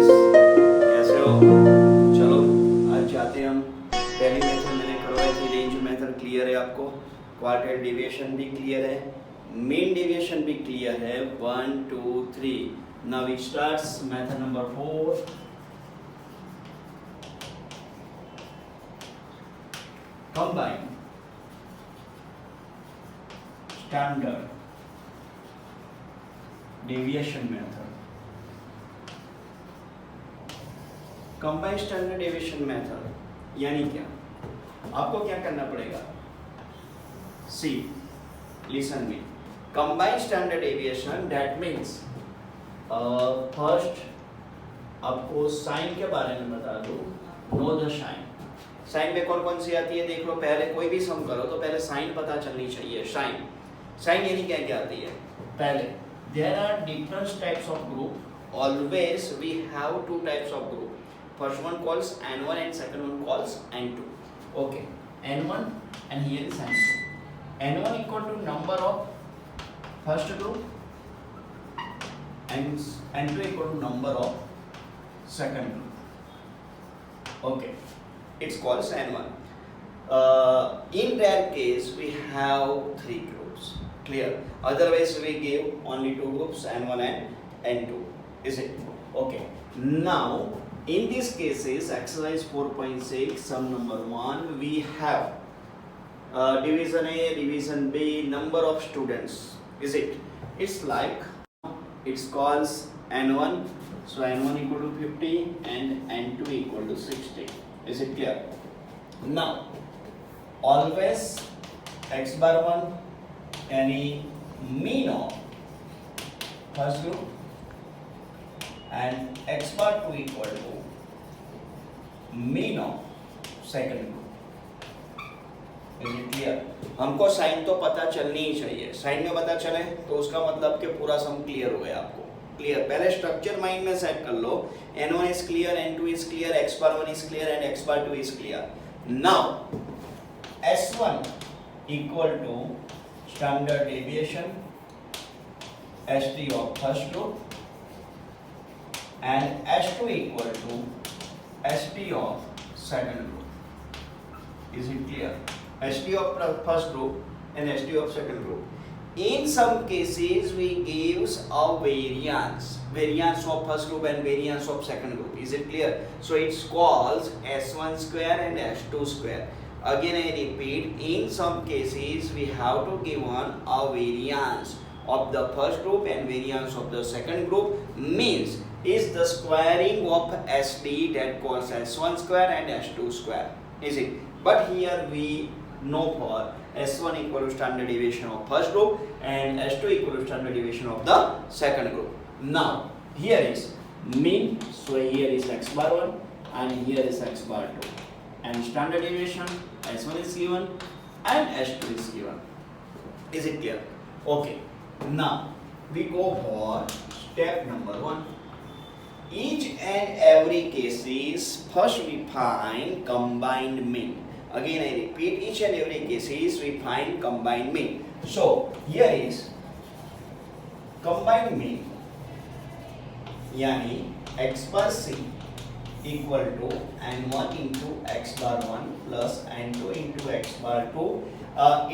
Students, कैसे हो? चलो आज जाते हैं हम। पहली मेथड मैंने करवाई थी, रेंज मेथड क्लियर है आपको, क्वार्टाइल डेविएशन भी क्लियर है, मीन डेविएशन भी क्लियर है। 1 2 3 now we starts method number 4। Combine standard deviation method. Combine standard deviation method यानी क्या? आपको क्या करना पड़ेगा? See, listen me. Combine standard deviation that means first आपको साइन के बारे में बता दूं। Know the sign. साइन में कौन कौन सी आती है देख लो। पहले कोई भी सम करो तो पहले साइन पता चलनी चाहिए। साइन साइन यानी क्या क्या आती है? पहले there are different types of group. Always we have two types of group. First one calls N1 and second one calls N2. Okay, N1 and here is N2. N1 equal to number of first group and N2 equal to number of second group. Okay, it's called N1. In rare case we have three groups. Clear? Otherwise we give only two groups, N1 and N2. Is it? Okay. Now in these cases, exercise 4.6, sum number 1, we have division A, division B, number of students. Is it? It's like, it's calls N1, so N1 equal to 50 and N2 equal to 60. Is it clear? Now, always x bar 1, any mean of first group and x bar 2 equal to mean of second group. Is it clear? हमको sign तो पता चलनी ही चाहिए। Sign में पता चले तो उसका मतलब कि पूरा सम क्लियर हो गया आपको। क्लियर? पहले स्ट्रक्चर माइंड में सेट कर लो। n1 is clear, n2 is clear, x bar 1 is clear and x bar 2 is clear. Now s1 equal to standard deviation st of first group and s2 equal to st of second group. Is it clear? st of first group and st of second group. In some cases we gives a variance of first group and variance of second group. Is it clear? So it's called s1 square and s2 square. Again I repeat, in some cases we have to give one a variance of the first group and variance of the second group. Means is the squaring of SD that calls S1 square and S2 square. Is it? But here we know for S1 equal to standard deviation of first group and S2 equal to standard deviation of the second group. Now here is mean, so here is x bar 1 and here is x bar 2 and standard deviation S1 is given and S2 is given. Is it clear? Okay. Now we go for step number 1. Each and every cases first we find combined mean. Again I repeat, each and every cases we find combined mean. So here is combined mean, yani x bar c equal to n1 into x bar 1 plus n2 into x bar 2.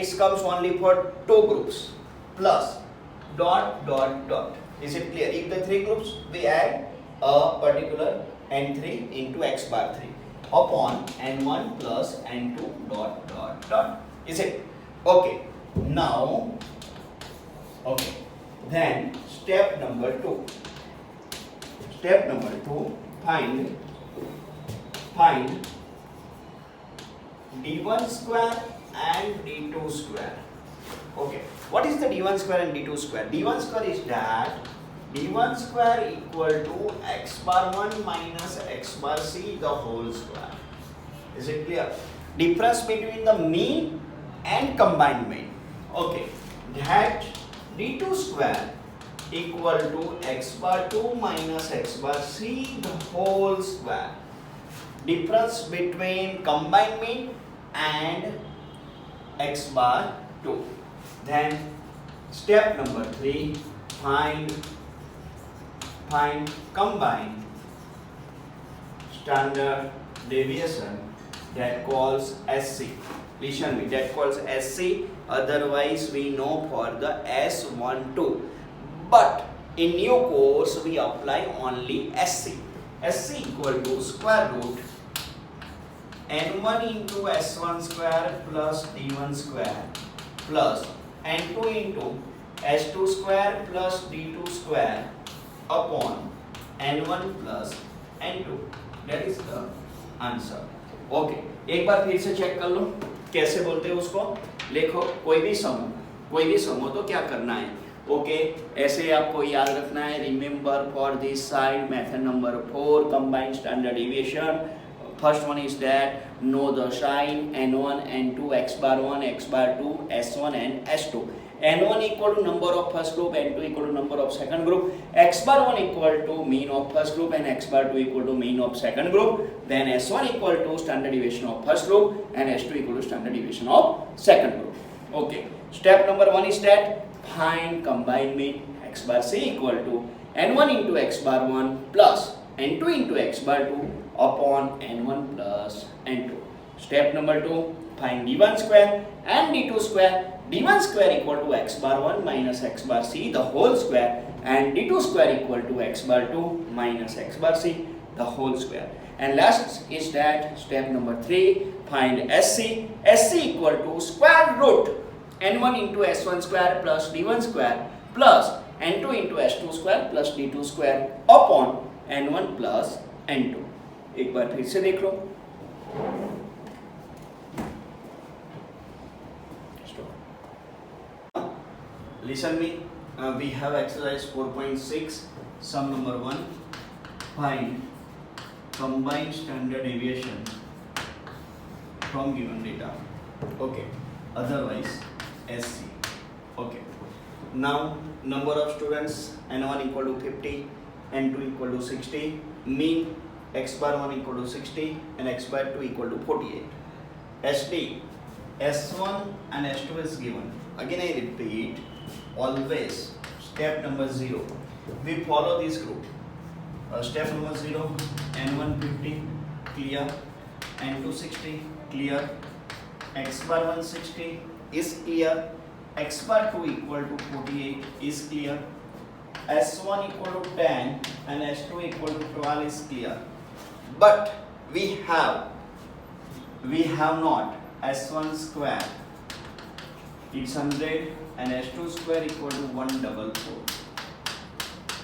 It comes only for two groups plus dot dot dot. Is it clear? If the three groups we add a particular n3 into x bar 3 upon n1 plus n2 dot dot dot. Is it? Okay. Now, okay. Then step number 2. Step number 2, find d1 square and d2 square. Okay. What is the d1 square and d2 square? d1 square is that d1 square equal to x bar 1 minus x bar c the whole square. Is it clear? Difference between the mean and combined mean. Okay, that d2 square equal to x bar 2 minus x bar c the whole square. Difference between combined mean and x bar 2. Then step number 3, find combined standard deviation, that calls SC. Listen me, that calls SC, otherwise we know for the S12. But in new course we apply only SC. SC equal to square root n1 into s1 square plus d1 square plus n2 into s2 square plus d2 square upon n1 plus n2. That is the answer. Okay, एक बार फिर से check कर लो कैसे बोलते हैं उसको. लिखो कोई भी समूह तो क्या करना है. ओके, ऐसे आपको याद रखना है. Remember for this side method number 4, combined standard deviation. First one is that know the sign n1, n2, x bar 1, x bar 2, s1 and s2. n1 equal to number of first group, n2 equal to number of second group, x bar 1 equal to mean of first group and x bar 2 equal to mean of second group. Then s1 equal to standard deviation of first group and s2 equal to standard deviation of second group. Okay. Step number 1 is that find combined mean x bar c equal to n1 into x bar 1 plus n2 into x bar 2 upon n1 plus n2. Step number 2, find d1 square and d2 square. d1 square equal to x bar 1 minus x bar c the whole square and d2 square equal to x bar 2 minus x bar c the whole square. And last is that step number 3, find SC. SC equal to square root n1 into s1 square plus d1 square plus n2 into s2 square plus d2 square upon n1 plus n2. एक बार फिर से देख लो. Listen me. We have exercise 4.6. Sum number 1. Find combined standard deviation from given data. Okay. Otherwise, SC. Okay. Now number of students n1 equal to 50, n2 equal to 60. Mean x bar 1 equal to 60 and x bar 2 equal to 48. SD, S1 and S2 is given. Again I repeat, always step number 0. We follow this group. Step number 0, N1 50, clear. N2 60, clear. X bar 1 60 is clear. X bar 2 equal to 48 is clear. S1 equal to 10 and S2 equal to 12 is clear. But we have not S1 square, it's 100 and S2 square equal to 144.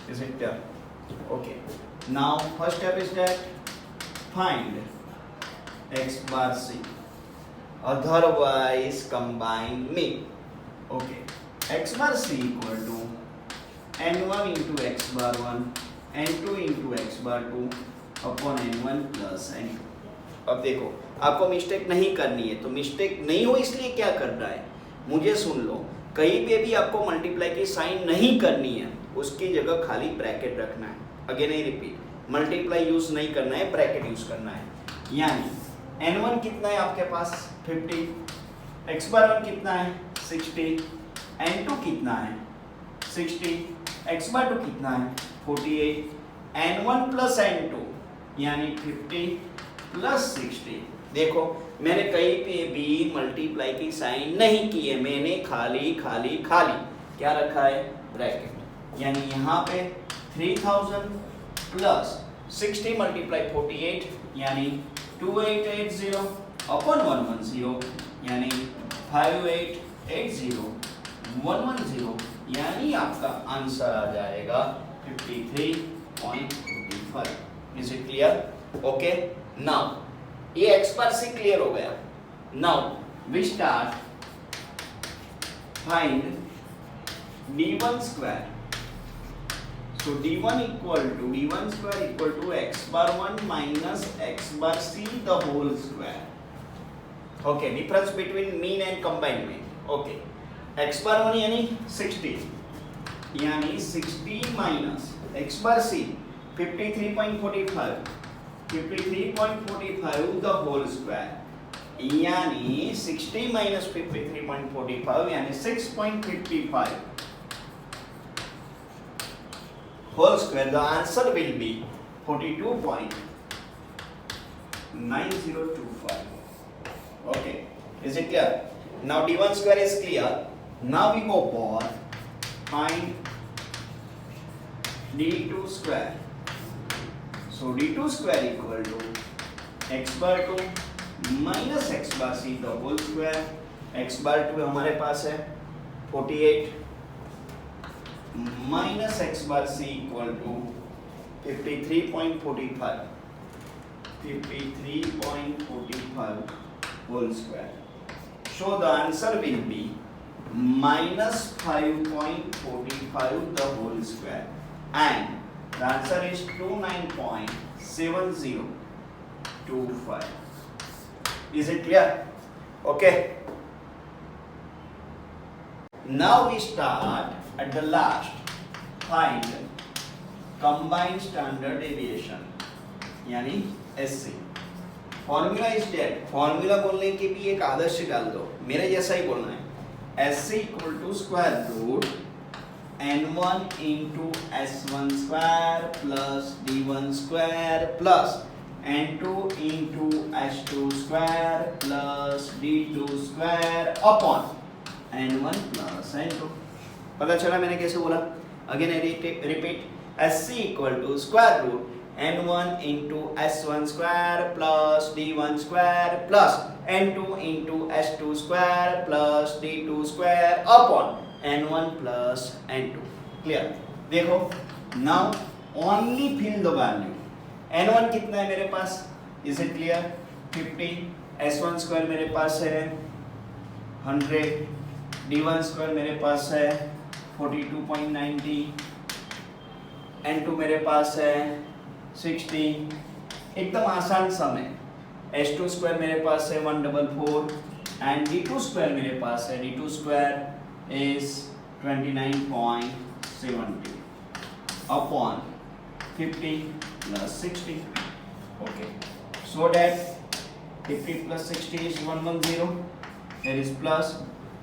Is it clear? Okay. Now first step is that find x bar c, otherwise combine mean. Okay. X bar c equal to n1 into x bar 1, n2 into x bar 2 upon n1 plus n2. अब देखो आपको mistake नहीं करनी है, तो mistake नहीं हो इसलिए क्या करना है, मुझे सुन लो. कहीं पे भी आपको मल्टीप्लाई की साइन नहीं करनी है, उसकी जगह खाली ब्रैकेट रखना है. Again I repeat, multiply use नहीं करना है, ब्रैकेट यूज करना है. यानी n1 कितना है आपके पास 50, x बार 1 कितना है 60, n2 कितना है 60, x बार 2 कितना है 48, n1 प्लस n2 यानी 50 प्लस 60. देखो मैंने कहीं पे भी मल्टीप्लाई की साइन नहीं की है, मैंने खाली क्या रखा है ब्रैकेट. यानी यहाँ पे 3000 प्लस 60 मल्टीप्लाई 48 यानी 2880 अपॉन 110 यानी 5880 110 यानी आपका आंसर आ जाएगा 53.45. Is it clear? Okay. Now ये x पर से क्लियर हो गया. Now we start find d1 square. So d1 square equal to x bar 1 minus x bar c the whole square. Okay, difference between mean and combined mean. Okay, x bar 1 यानी 60 यानी 60 minus x bar c 53.45 the whole square यानी 60 minus 53.45 यानी 6.55 whole square. The answer will be 42.45. 9025. Okay, is it clear? Now d1 square is clear. Now we go for find d2 square. So d2 square equal to x bar 2 minus x bar c the whole square. x bar 2 हमारे पास है 48 minus x bar c equal to 53.45 whole square. So the answer will be minus 5.45 the whole square, and the answer is 29.7025. Is it clear? Okay. Now we start at the last. Find combined standard deviation यानी SC. Formula is that. Formula बोलने के भी एक आदर्श डाल दो, मेरे जैसा ही बोलना है. SC equal to square root n1 into s1 square plus d1 square plus n2 into s2 square plus d2 square upon n1 plus n2. पता चला मैंने कैसे बोला? Again I repeat. SC equal to square root n1 into s1 square plus d1 square plus n2 into s2 square plus d2 square upon n1 plus n2. Clear? देखो, now only fill the value. n1 कितना है मेरे पास? Is it clear? 50. s1 square मेरे पास है 100. d1 square मेरे पास है 42.90. n2 मेरे पास है 60. एकदम आसान सम है. h2 स्क्वायर मेरे पास है 144 एंड d2 स्क्वायर मेरे पास है d2 square is 29.70 upon 50 plus 60. Okay, so that 50 plus 60 is 110. There is plus.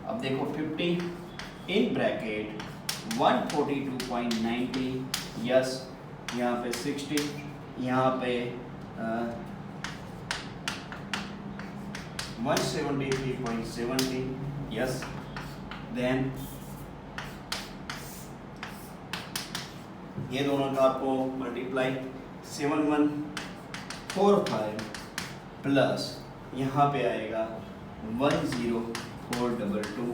अब देखो 50 इन ब्रैकेट 142.90. यस, यहाँ पे 60, यहाँ पे 173.70. यस, देन ये दोनों का आपको मल्टीप्लाई 7145 प्लस यहाँ पे आएगा 10422.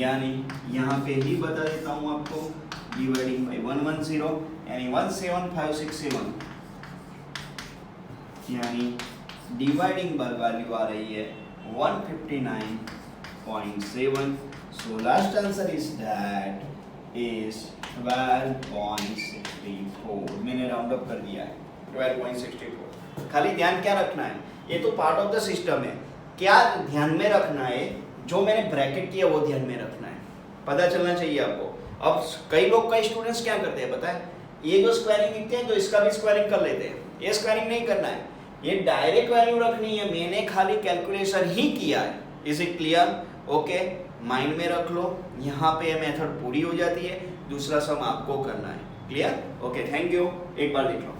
यानी यहाँ पे ही बता देता हूँ आपको, डिवाइडिंग बाई 110 यानी 17567 यानी डिवाइडिंग बार वैल्यू आ रही है 159.7. So last answer is that is 12.64. मैंने राउंड अप कर दिया है 12.64. खाली ध्यान क्या रखना है, ये तो पार्ट ऑफ द सिस्टम है. क्या ध्यान में रखना है? जो मैंने ब्रैकेट किया वो ध्यान में रखना है. पता चलना चाहिए आपको. अब कई लोग, कई स्टूडेंट्स क्या करते हैं पता है, ये जो स्क्वायरिंग लिखते हैं तो इसका भी स्क्वायरिंग कर लेते हैं. ये स्क्वायरिंग नहीं करना है, ये डायरेक्ट वैल्यू रखनी है. मैंने खाली कैलकुलेशन ही किया है. Is it clear? Okay, mind में रख लो. यहाँ पे ये मेथड पूरी हो जाती है. दूसरा सम आपको करना है. क्लियर? Okay, thank you. एक बार लिख लो.